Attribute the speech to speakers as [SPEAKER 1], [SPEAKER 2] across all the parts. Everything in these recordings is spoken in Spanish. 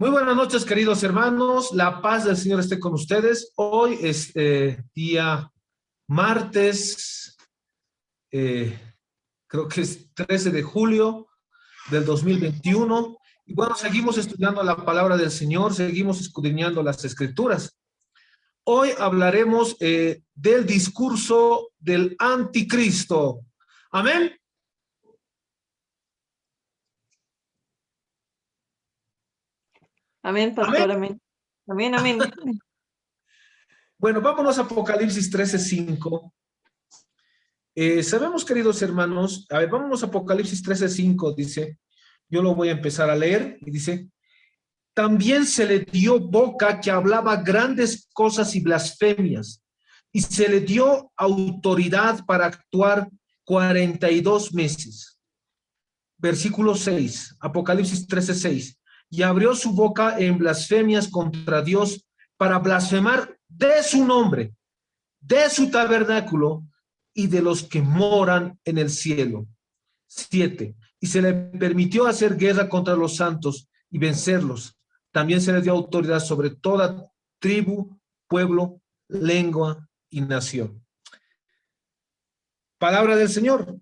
[SPEAKER 1] Muy buenas noches, queridos hermanos. La paz del Señor esté con ustedes. Hoy es día martes, creo que es 13 de julio del 2021. Y bueno, seguimos estudiando la palabra del Señor, seguimos escudriñando las escrituras. Hoy hablaremos del discurso del anticristo. Amén.
[SPEAKER 2] Amén, pastor, amén. Amén, amén.
[SPEAKER 1] Bueno, vámonos a Apocalipsis 13:5. Sabemos, queridos hermanos, a ver, vámonos a Apocalipsis 13:5, dice, yo lo voy a empezar a leer, y dice, también se le dio boca que hablaba grandes cosas y blasfemias, y se le dio autoridad para actuar 42 meses. Versículo 6, Apocalipsis 13:6, y abrió su boca en blasfemias contra Dios para blasfemar de su nombre, de su tabernáculo y de los que moran en el cielo. 7. Y se le permitió hacer guerra contra los santos y vencerlos. También se le dio autoridad sobre toda tribu, pueblo, lengua y nación. Palabra del Señor,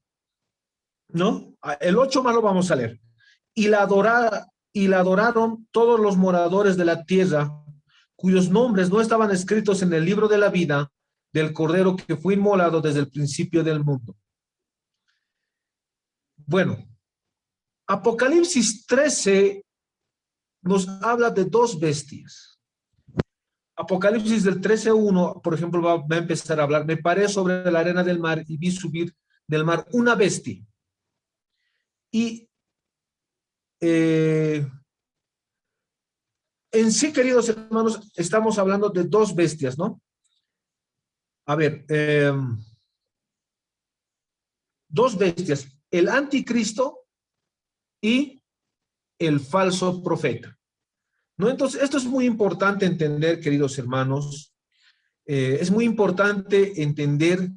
[SPEAKER 1] ¿no? El 8 más lo vamos a leer. Y la adoraron todos los moradores de la tierra, cuyos nombres no estaban escritos en el libro de la vida del Cordero que fue inmolado desde el principio del mundo. Bueno, Apocalipsis 13 nos habla de dos bestias. Apocalipsis del 13:1, por ejemplo, va a empezar a hablar, me paré sobre la arena del mar y vi subir del mar una bestia. Y en sí, queridos hermanos, estamos hablando de dos bestias, ¿no? A ver, dos bestias, el anticristo y el falso profeta, ¿no? Entonces, esto es muy importante entender, queridos hermanos. Es muy importante entender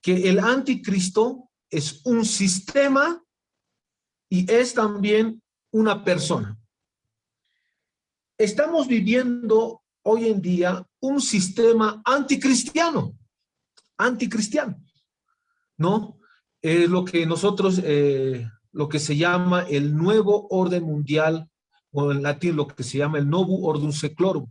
[SPEAKER 1] que el anticristo es un sistema y es también una persona. Estamos viviendo hoy en día un sistema anticristiano, ¿no? Lo que nosotros, lo que se llama el nuevo orden mundial, o en latín lo que se llama el Novum Ordum Seclorum,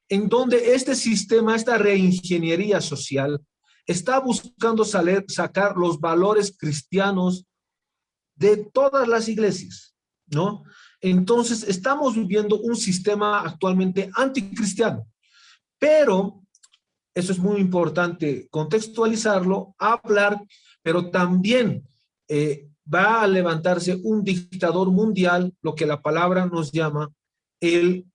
[SPEAKER 1] en donde este sistema, esta reingeniería social, está buscando sacar los valores cristianos de todas las iglesias, ¿no? Entonces, estamos viviendo un sistema actualmente anticristiano, pero eso es muy importante contextualizarlo, hablar, pero también va a levantarse un dictador mundial, lo que la palabra nos llama el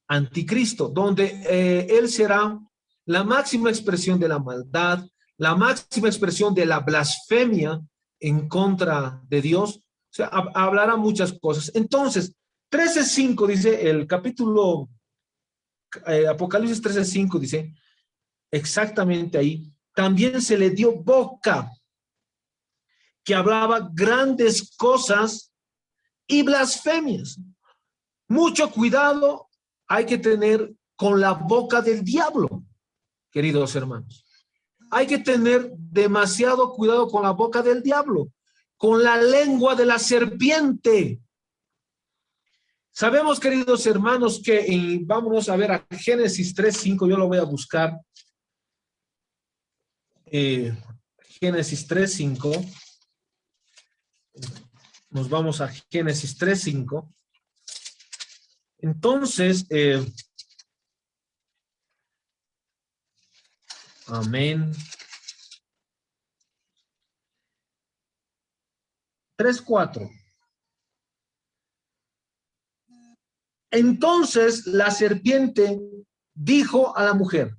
[SPEAKER 1] anticristo, donde él será la máxima expresión de la maldad, la máxima expresión de la blasfemia en contra de Dios. O sea, hablará muchas cosas. Entonces, 13:5 dice el capítulo, Apocalipsis 13:5 dice, exactamente ahí, también se le dio boca que hablaba grandes cosas y blasfemias. Mucho cuidado hay que tener con la boca del diablo, queridos hermanos. Hay que tener demasiado cuidado con la boca del diablo, con la lengua de la serpiente. Sabemos, queridos hermanos, que vámonos a ver a Génesis 3:5, yo lo voy a buscar. Génesis 3:5. Nos vamos a Génesis 3:5. Entonces, amén. 3:4. Entonces la serpiente dijo a la mujer,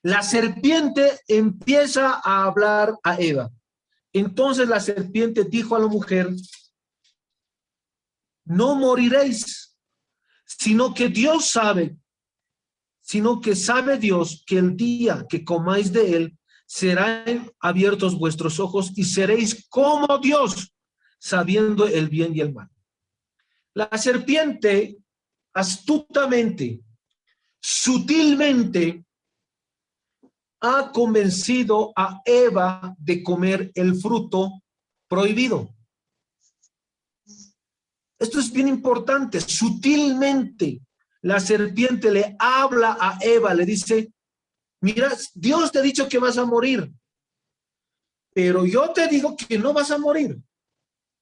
[SPEAKER 1] la serpiente empieza a hablar a Eva. Entonces la serpiente dijo a la mujer, no moriréis, sino que sabe Dios que el día que comáis de él, serán abiertos vuestros ojos y seréis como Dios, sabiendo el bien y el mal. La serpiente astutamente, sutilmente, ha convencido a Eva de comer el fruto prohibido. Esto es bien importante. Sutilmente, la serpiente le habla a Eva, le dice, mira, Dios te ha dicho que vas a morir, pero yo te digo que no vas a morir.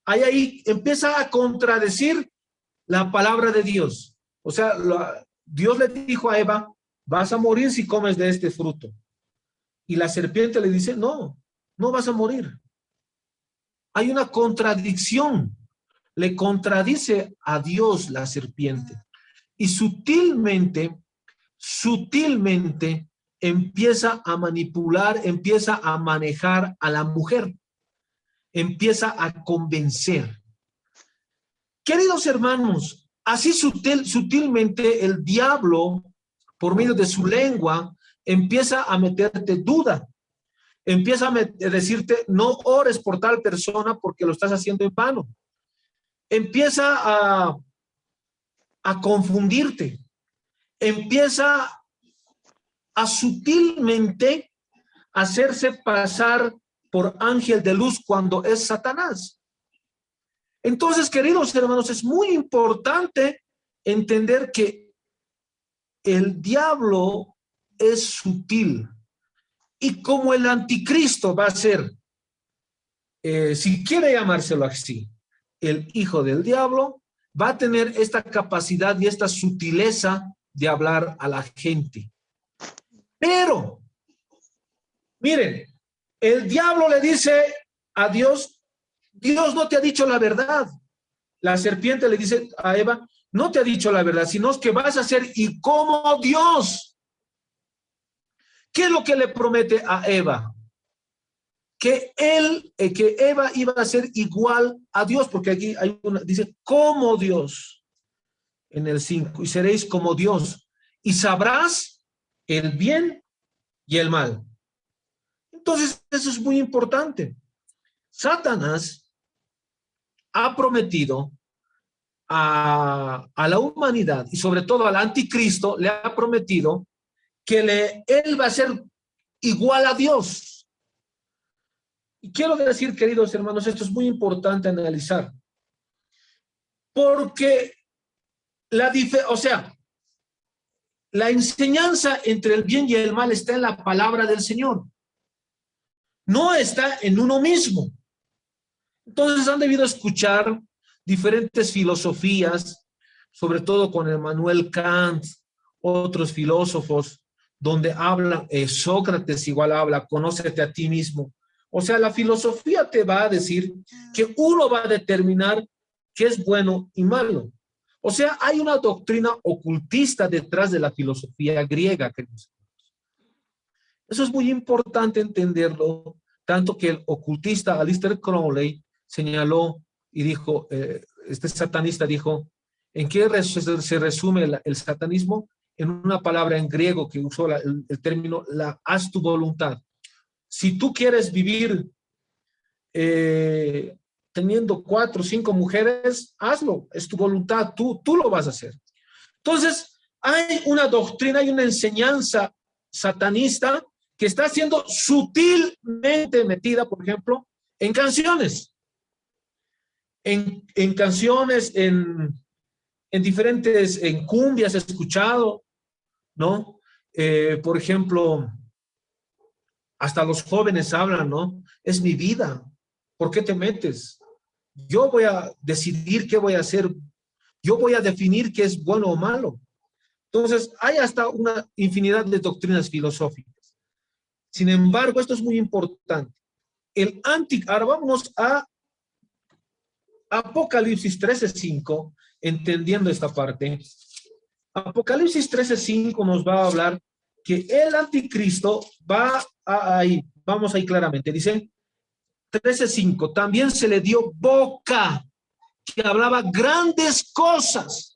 [SPEAKER 1] Ahí empieza a contradecir la palabra de Dios. O sea, Dios le dijo a Eva, vas a morir si comes de este fruto. Y la serpiente le dice, no, no vas a morir. Hay una contradicción. Le contradice a Dios la serpiente. Y sutilmente empieza a manipular, empieza a manejar a la mujer. Empieza a convencer. Queridos hermanos, así sutilmente el diablo, por medio de su lengua, empieza a meterte duda. Empieza a decirte, no ores por tal persona porque lo estás haciendo en vano. Empieza a confundirte. Empieza a sutilmente hacerse pasar por ángel de luz cuando es Satanás. Entonces, queridos hermanos, es muy importante entender que el diablo es sutil. Y como el anticristo va a ser, si quiere llamárselo así, el hijo del diablo, va a tener esta capacidad y esta sutileza de hablar a la gente. Pero, miren, el diablo le dice a Dios, Dios no te ha dicho la verdad. La serpiente le dice a Eva, no te ha dicho la verdad, sino que vas a ser y como Dios. ¿Qué es lo que le promete a Eva? Que Eva iba a ser igual a Dios, porque aquí dice, como Dios, en el 5, y seréis como Dios, y sabrás el bien y el mal. Entonces, eso es muy importante. Satanás ha prometido a la humanidad, y sobre todo al anticristo, le ha prometido que él va a ser igual a Dios. Y quiero decir, queridos hermanos, esto es muy importante analizar. Porque la enseñanza entre el bien y el mal está en la palabra del Señor. No está en uno mismo. Entonces han debido escuchar diferentes filosofías, sobre todo con Immanuel Kant, otros filósofos, donde hablan, Sócrates igual habla, conócete a ti mismo. O sea, la filosofía te va a decir que uno va a determinar qué es bueno y malo. O sea, hay una doctrina ocultista detrás de la filosofía griega. Eso es muy importante entenderlo, tanto que el ocultista Aleister Crowley señaló y dijo, este satanista dijo, ¿en qué se resume el satanismo? En una palabra en griego que usó el término, haz tu voluntad. Si tú quieres vivir teniendo 4 o 5 mujeres, hazlo, es tu voluntad, tú lo vas a hacer. Entonces, hay una doctrina, hay una enseñanza satanista que está siendo sutilmente metida, por ejemplo, en canciones. En canciones, en diferentes, en cumbias he escuchado, ¿no? Por ejemplo, hasta los jóvenes hablan, ¿no? Es mi vida, ¿por qué te metes? Yo voy a decidir qué voy a hacer, yo voy a definir qué es bueno o malo. Entonces, hay hasta una infinidad de doctrinas filosóficas. Sin embargo, esto es muy importante. Ahora vámonos a Apocalipsis 13:5, entendiendo esta parte. Apocalipsis 13:5 nos va a hablar que el anticristo va ahí, vamos ahí claramente, dice 13:5, también se le dio boca que hablaba grandes cosas.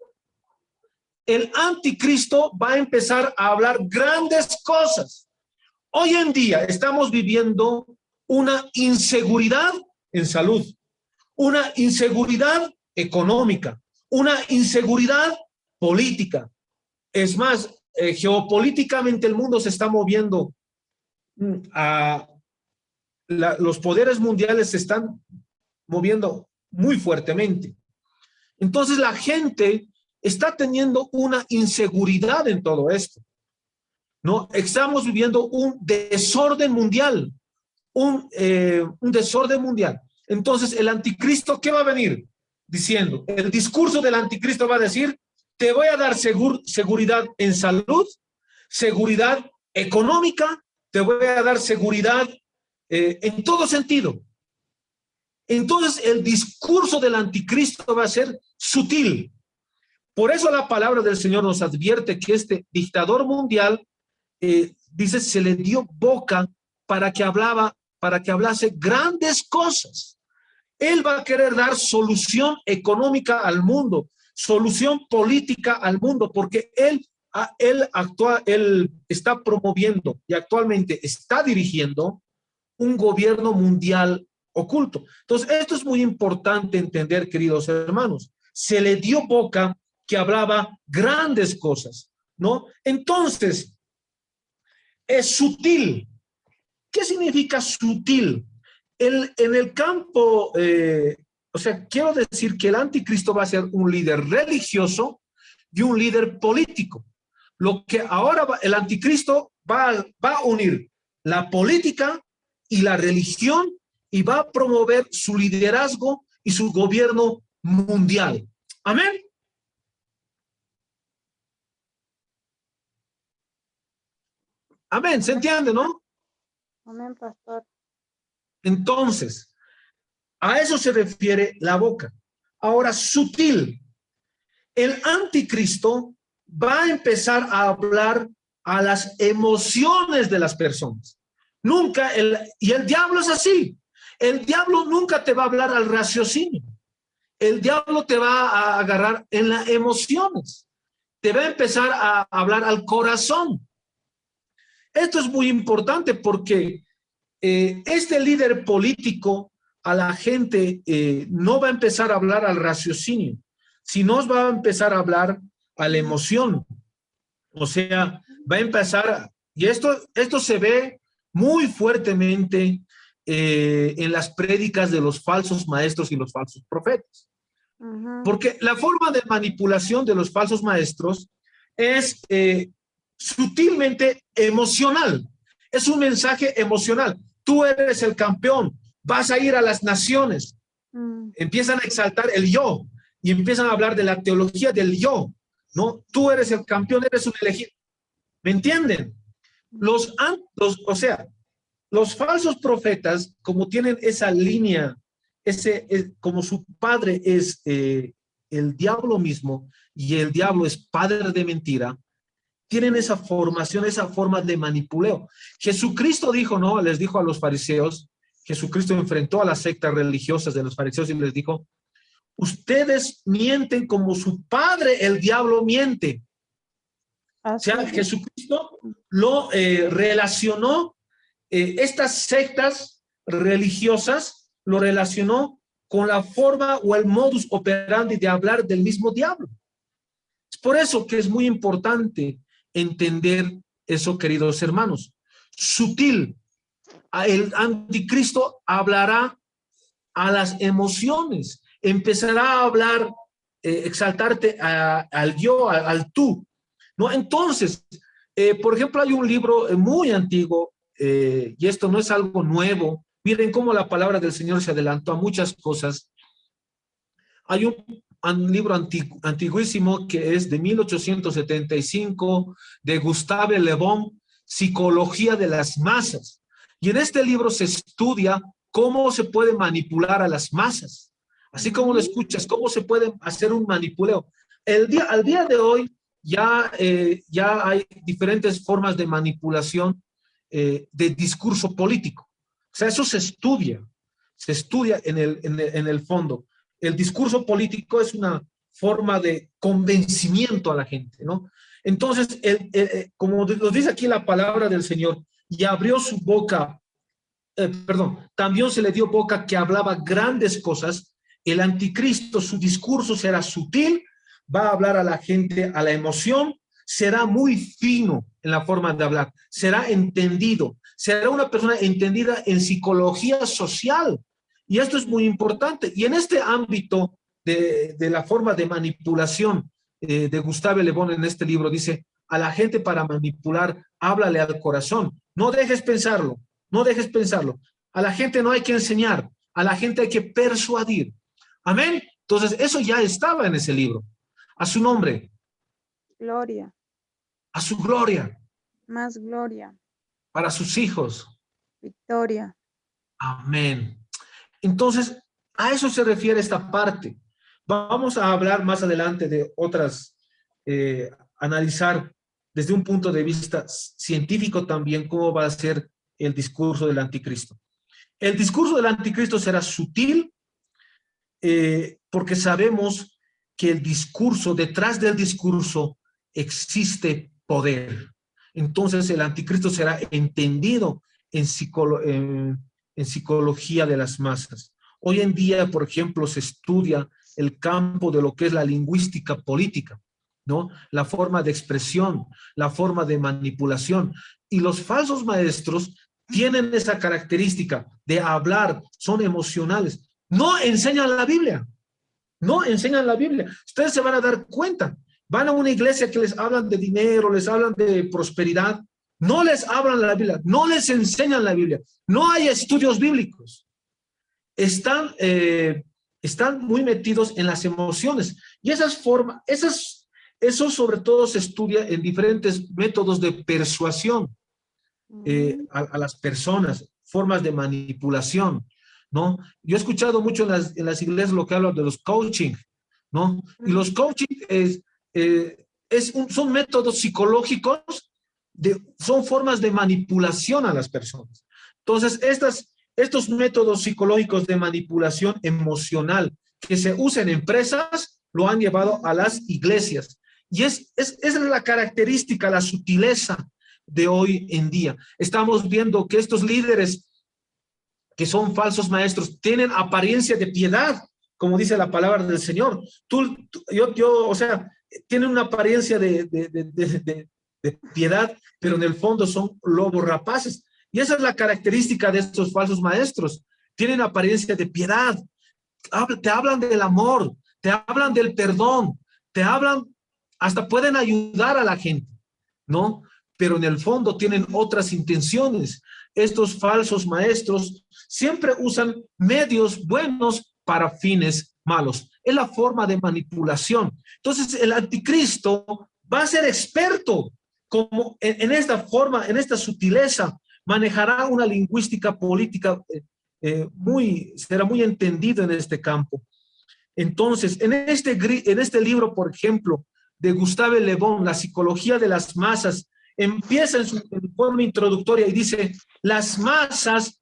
[SPEAKER 1] El anticristo va a empezar a hablar grandes cosas. Hoy en día estamos viviendo una inseguridad en salud, una inseguridad económica, una inseguridad política. Es más, geopolíticamente el mundo se está moviendo los poderes mundiales se están moviendo muy fuertemente. Entonces la gente está teniendo una inseguridad en todo esto, ¿no? Estamos viviendo un desorden mundial, un desorden mundial. Entonces el anticristo, ¿qué va a venir? Diciendo, el discurso del anticristo va a decir, te voy a dar seguridad en salud, seguridad económica, te voy a dar seguridad en todo sentido. Entonces el discurso del anticristo va a ser sutil. Por eso la palabra del Señor nos advierte que este dictador mundial, dice, se le dio boca para que hablase grandes cosas. Él va a querer dar solución económica al mundo, solución política al mundo, porque él está promoviendo y actualmente está dirigiendo un gobierno mundial oculto. Entonces, esto es muy importante entender, queridos hermanos. Se le dio boca que hablaba grandes cosas, ¿no? Entonces, es sutil. ¿Qué significa sutil? En el campo, o sea, quiero decir que el anticristo va a ser un líder religioso y un líder político. Lo que ahora el anticristo va a unir la política y la religión y va a promover su liderazgo y su gobierno mundial. Amén. Amén, ¿se entiende, no?
[SPEAKER 3] Amén, pastor.
[SPEAKER 1] Entonces, a eso se refiere la boca. Ahora, sutil. El anticristo va a empezar a hablar a las emociones de las personas. Nunca, y el diablo es así. El diablo nunca te va a hablar al raciocinio. El diablo te va a agarrar en las emociones. Te va a empezar a hablar al corazón. Esto es muy importante porque este líder político a la gente no va a empezar a hablar al raciocinio, sino va a empezar a hablar a la emoción. O sea, va a empezar, y esto se ve muy fuertemente en las prédicas de los falsos maestros y los falsos profetas. Porque la forma de manipulación de los falsos maestros es sutilmente emocional. Es un mensaje emocional. Tú eres el campeón, vas a ir a las naciones. Empiezan a exaltar el yo y empiezan a hablar de la teología del yo, ¿no? Tú eres el campeón, eres un elegido. ¿Me entienden? O sea, los falsos profetas, como tienen esa línea, como su padre es el diablo mismo y el diablo es padre de mentira, tienen esa formación, esa forma de manipuleo. Jesucristo dijo, ¿no? Les dijo a los fariseos, Jesucristo enfrentó a las sectas religiosas de los fariseos y les dijo, ustedes mienten como su padre, el diablo, miente. O sea, Jesucristo lo relacionó, estas sectas religiosas, lo relacionó con la forma o el modus operandi de hablar del mismo diablo. Es por eso que es muy importante entender eso, queridos hermanos. Sutil. El anticristo hablará a las emociones, empezará a hablar, exaltarte al yo, al tú, ¿no? Entonces, por ejemplo, hay un libro muy antiguo, y esto no es algo nuevo. Miren cómo la palabra del Señor se adelantó a muchas cosas. Hay un libro antiguísimo que es de 1875 de Gustave Le Bon, Psicología de las Masas. Y en este libro se estudia cómo se puede manipular a las masas. Así como lo escuchas, cómo se puede hacer un manipuleo. Al día de hoy ya hay diferentes formas de manipulación de discurso político. O sea, eso se estudia en el fondo. El discurso político es una forma de convencimiento a la gente, ¿no? Entonces, como nos dice aquí la palabra del Señor, y abrió su boca, también se le dio boca que hablaba grandes cosas. El anticristo, su discurso será sutil, va a hablar a la gente, a la emoción, será muy fino en la forma de hablar, será entendido, será una persona entendida en psicología social. Y esto es muy importante. Y en este ámbito de la forma de manipulación de Gustave Le Bon en este libro, dice, a la gente para manipular, háblale al corazón. No dejes pensarlo, no dejes pensarlo. A la gente no hay que enseñar, a la gente hay que persuadir. Amén. Entonces, eso ya estaba en ese libro. A su nombre.
[SPEAKER 3] Gloria.
[SPEAKER 1] A su gloria.
[SPEAKER 3] Más gloria.
[SPEAKER 1] Para sus hijos.
[SPEAKER 3] Victoria.
[SPEAKER 1] Amén. Entonces, a eso se refiere esta parte. Vamos a hablar más adelante de otras, analizar desde un punto de vista científico también cómo va a ser el discurso del anticristo. El discurso del anticristo será sutil, porque sabemos que el discurso, detrás del discurso existe poder. Entonces el anticristo será entendido en psicología de las masas. Hoy en día, por ejemplo, se estudia el campo de lo que es la lingüística política, ¿no? La forma de expresión, la forma de manipulación. Y los falsos maestros tienen esa característica de hablar, son emocionales. No enseñan la Biblia. No enseñan la Biblia. Ustedes se van a dar cuenta. Van a una iglesia que les hablan de dinero, les hablan de prosperidad. No les hablan la Biblia, no les enseñan la Biblia. No hay estudios bíblicos. Están muy metidos en las emociones. Y esas formas, eso sobre todo se estudia en diferentes métodos de persuasión a las personas, formas de manipulación, ¿no? Yo he escuchado mucho en las iglesias lo que hablan de los coaching, ¿no? Y los coaching son métodos psicológicos, son formas de manipulación a las personas. Entonces, estos métodos psicológicos de manipulación emocional que se usan en empresas, lo han llevado a las iglesias. Y esa es la característica, la sutileza de hoy en día. Estamos viendo que estos líderes que son falsos maestros tienen apariencia de piedad, como dice la palabra del Señor. O sea, tienen una apariencia de piedad, pero en el fondo son lobos rapaces. Y esa es la característica de estos falsos maestros. Tienen apariencia de piedad, te hablan del amor, te hablan del perdón, te hablan, hasta pueden ayudar a la gente, ¿no? Pero en el fondo tienen otras intenciones. Estos falsos maestros siempre usan medios buenos para fines malos. Es la forma de manipulación. Entonces, el anticristo va a ser experto como en esta forma, en esta sutileza. Manejará una lingüística política será muy entendido en este campo. Entonces, en este libro, por ejemplo, de Gustave Le Bon, La psicología de las masas, empieza en su forma introductoria y dice, las masas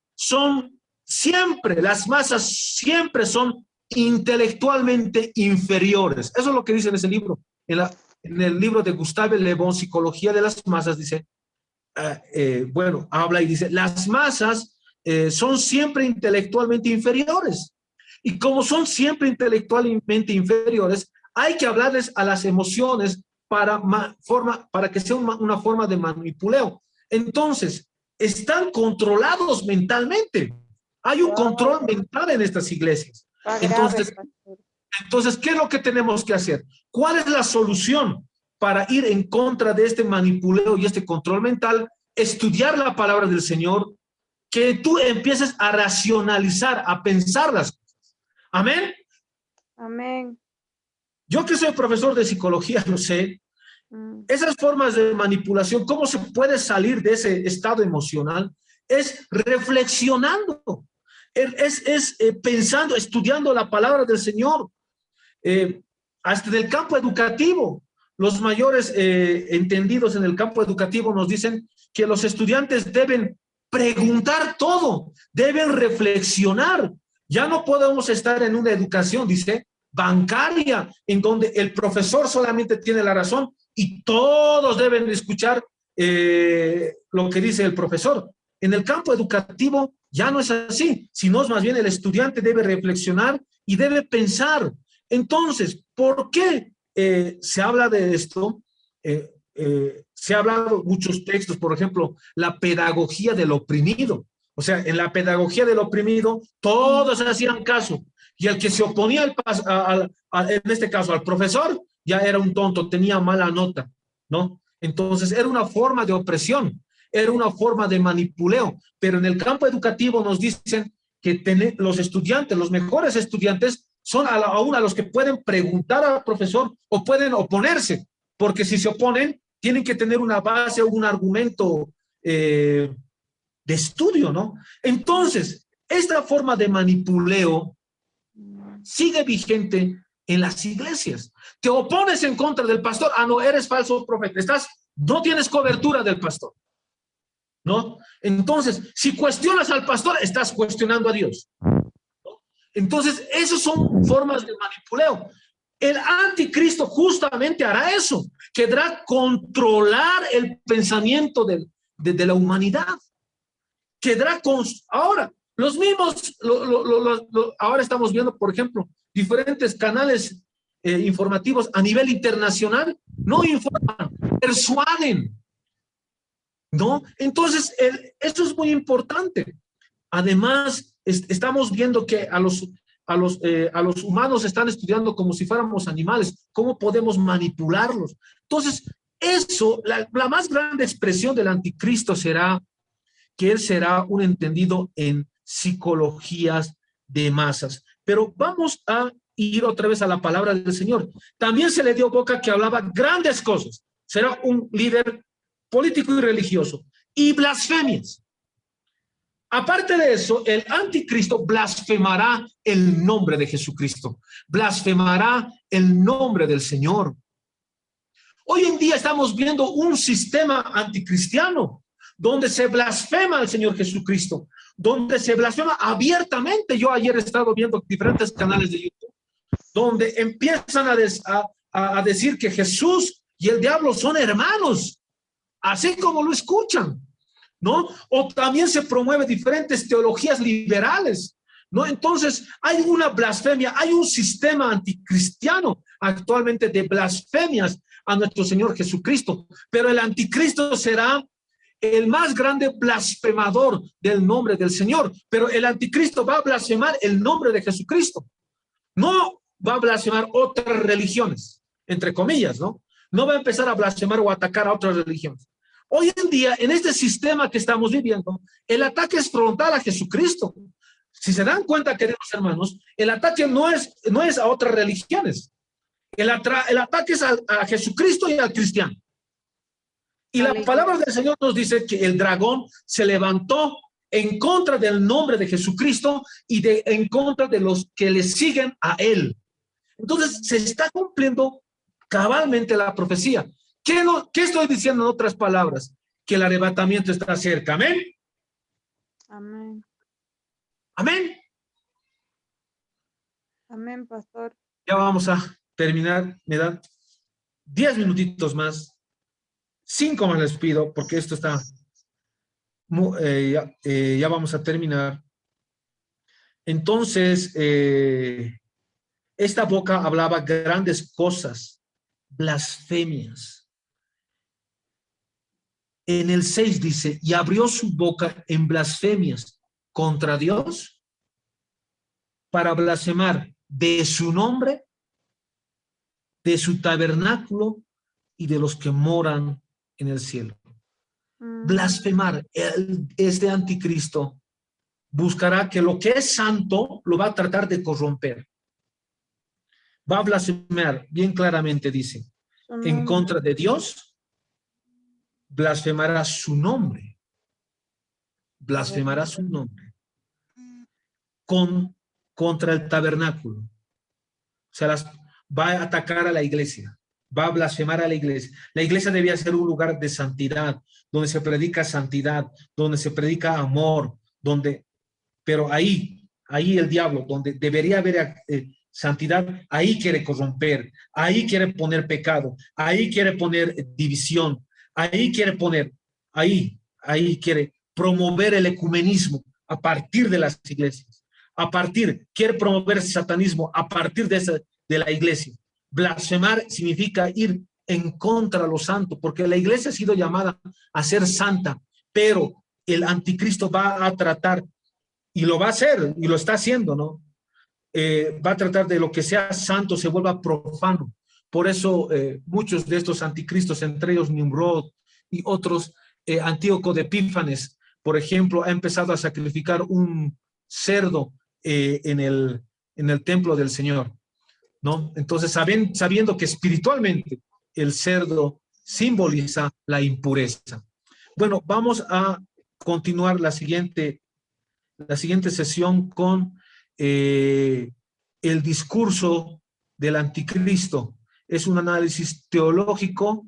[SPEAKER 1] siempre son intelectualmente inferiores. Eso es lo que dice en ese libro. En el libro de Gustave Le Bon, Psicología de las masas, dice, habla y dice, las masas son siempre intelectualmente inferiores. Y como son siempre intelectualmente inferiores, hay que hablarles a las emociones para que sea una forma de manipuleo. Entonces, están controlados mentalmente. Hay un control mental en estas iglesias. Entonces, ¿qué es lo que tenemos que hacer? ¿Cuál es la solución para ir en contra de este manipuleo y este control mental? Estudiar la palabra del Señor, que tú empieces a racionalizar, a pensar las cosas. Amén.
[SPEAKER 3] Amén.
[SPEAKER 1] Yo que soy profesor de psicología, lo sé. Esas formas de manipulación, ¿cómo se puede salir de ese estado emocional? Es reflexionando, es pensando, estudiando la palabra del Señor. Hasta en el campo educativo, los mayores entendidos en el campo educativo nos dicen que los estudiantes deben preguntar todo, deben reflexionar. Ya no podemos estar en una educación, dice, bancaria, en donde el profesor solamente tiene la razón y todos deben escuchar lo que dice el profesor. En el campo educativo ya no es así, sino más bien el estudiante debe reflexionar y debe pensar. Entonces, ¿por qué se habla de esto, se ha hablado muchos textos, por ejemplo, la pedagogía del oprimido. O sea, en la pedagogía del oprimido, todos hacían caso. Y el que se oponía en este caso al profesor, ya era un tonto, tenía mala nota, ¿no? Entonces, era una forma de opresión, era una forma de manipuleo. Pero en el campo educativo nos dicen que los estudiantes, los mejores estudiantes, son aún a los que pueden preguntar al profesor o pueden oponerse, porque si se oponen, tienen que tener una base o un argumento de estudio, ¿no? Entonces, esta forma de manipuleo sigue vigente en las iglesias. Te opones en contra del pastor, no, eres falso profeta, no tienes cobertura del pastor, ¿no? Entonces, si cuestionas al pastor, estás cuestionando a Dios, ¿no? Entonces, esas son formas de manipuleo. El anticristo justamente hará eso, querrá controlar el pensamiento de la humanidad. Ahora, los mismos, ahora estamos viendo, por ejemplo, diferentes canales informativos a nivel internacional, no informan, persuaden, ¿no? Entonces, eso es muy importante. Además, estamos viendo que a los humanos están estudiando como si fuéramos animales, cómo podemos manipularlos. Entonces, eso, la más grande expresión del anticristo será que él será un entendido en psicologías de masas. Pero vamos a ir otra vez a la palabra del Señor. También se le dio boca que hablaba grandes cosas. Será un líder político y religioso. Y blasfemias. Aparte de eso, el anticristo blasfemará el nombre de Jesucristo. Blasfemará el nombre del Señor. Hoy en día estamos viendo un sistema anticristiano donde se blasfema al Señor Jesucristo, donde se blasfema abiertamente. Yo ayer he estado viendo diferentes canales de YouTube, donde empiezan a decir que Jesús y el diablo son hermanos, así como lo escuchan, ¿no? O también se promueven diferentes teologías liberales, ¿no? Entonces, hay una blasfemia, hay un sistema anticristiano actualmente de blasfemias a nuestro Señor Jesucristo, pero el anticristo será el más grande blasfemador del nombre del Señor, pero el anticristo va a blasfemar el nombre de Jesucristo. No va a blasfemar otras religiones, entre comillas, ¿no? No va a empezar a blasfemar o atacar a otras religiones. Hoy en día, en este sistema que estamos viviendo, el ataque es frontal a Jesucristo. Si se dan cuenta, queridos hermanos, el ataque no es a otras religiones. El ataque es a Jesucristo y al cristiano. Y la palabra del Señor nos dice que el dragón se levantó en contra del nombre de Jesucristo y en contra de los que le siguen a él. Entonces se está cumpliendo cabalmente la profecía. ¿Qué estoy diciendo en otras palabras? Que el arrebatamiento está cerca. Amén.
[SPEAKER 3] Amén.
[SPEAKER 1] Amén.
[SPEAKER 3] Amén, pastor.
[SPEAKER 1] Ya vamos a terminar. Me dan 10 minutitos más. 5 más les pido, porque esto está, ya vamos a terminar. Entonces, esta boca hablaba grandes cosas, blasfemias. En el 6 dice, y abrió su boca en blasfemias contra Dios para blasfemar de su nombre, de su tabernáculo y de los que moran en el cielo. Blasfemar. Este anticristo buscará que lo que es santo lo va a tratar de corromper. Va a blasfemar, bien claramente dice, en contra de Dios, blasfemará su nombre. Blasfemará su nombre. Contra el tabernáculo. O sea, va a atacar a la iglesia. Va a blasfemar a la iglesia. La iglesia debía ser un lugar de santidad, donde se predica santidad, donde se predica amor, pero ahí el diablo, donde debería haber santidad, ahí quiere corromper, ahí quiere poner pecado, ahí quiere poner división, ahí quiere promover el ecumenismo a partir de las iglesias, quiere promover el satanismo a partir de la iglesia. Blasfemar significa ir en contra de lo santo, porque la iglesia ha sido llamada a ser santa, pero el anticristo va a tratar, y lo va a hacer, y lo está haciendo, ¿no? Va a tratar de lo que sea santo se vuelva profano. Por eso muchos de estos anticristos, entre ellos Nimrod y otros, Antíoco de Epífanes, por ejemplo, ha empezado a sacrificar un cerdo en el templo del Señor, ¿no? Entonces, sabiendo que espiritualmente el cerdo simboliza la impureza. Bueno, vamos a continuar la siguiente sesión con el discurso del anticristo. Es un análisis teológico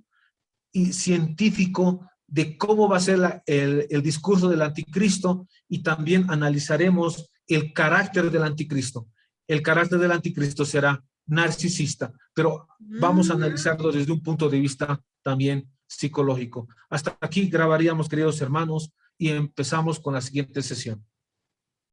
[SPEAKER 1] y científico de cómo va a ser el discurso del anticristo, y también analizaremos el carácter del anticristo. El carácter del anticristo será narcisista, pero vamos a analizarlo desde un punto de vista también psicológico. Hasta aquí grabaríamos, queridos hermanos, y empezamos con la siguiente sesión.